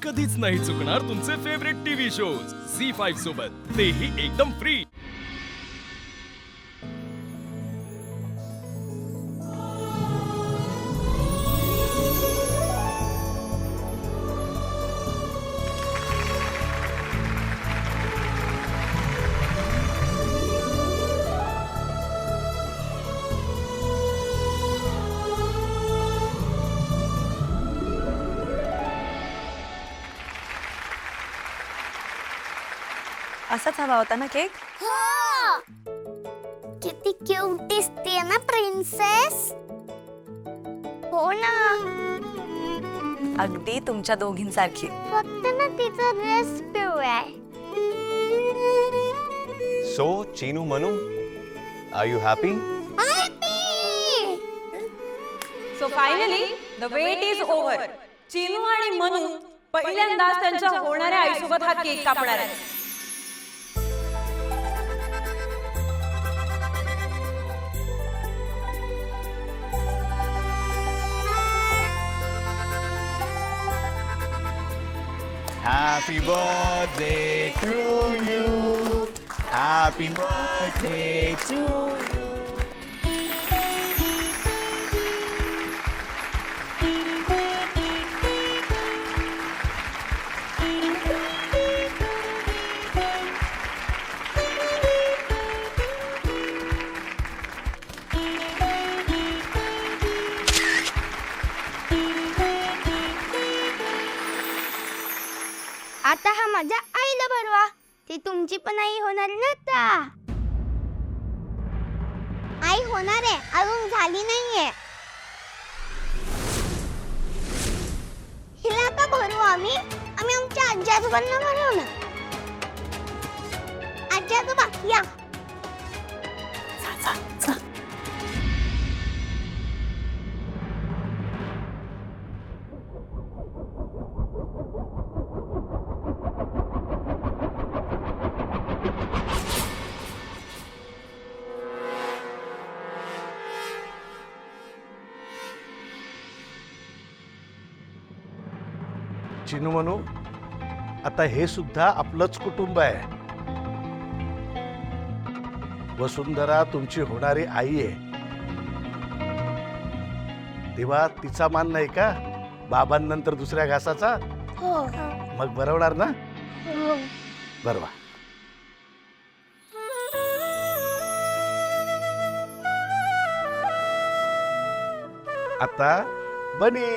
कधीच नाही चुकणार तुमचे फेवरेट टीव्ही शोज झी5 सोबत, तेही एकदम फ्री. असाच हवा होता ना केक? हो किती क्यूट दिसते ना प्रिन्सेस. हो ना, अगदी तुमच्या दोघींसारखी. फक्त ना तिचा ड्रेस पिवळा आहे. So, Chinu Manu, are you happy? So finally the wait is over. Chinu आणि मनू पहिल्यांदाच त्यांच्या होणाऱ्या आईसोबत हा केक कापणार आहेत. Happy birthday to you. Happy birthday to you. आता हा माझ्या आईला भरवा. ती तुमची पण आई होणार ना आता. आई होणार आहे, अजून झाली नाहीये. हिला का भरवू आम्ही आमच्या आजी आजोबांना भरवलं. आजी आजोबा या. चिनू मनू, आता हे सुद्धा आपलंच कुटुंब आहे. वसुंधरा तुमची होणारी आई आहे, तेव्हा तिचा मान नाही का बाबांनंतर दुसऱ्या घासाचा? हो मग बरवणार ना? हो. बरवा. आता बनी.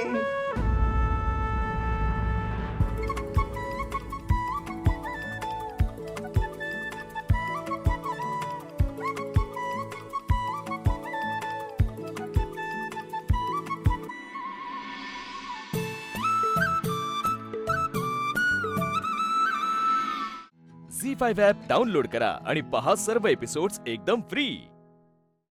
झी5 ॲप डाउनलोड करा आणि पहा सर्व एपिसोड्स एकदम फ्री.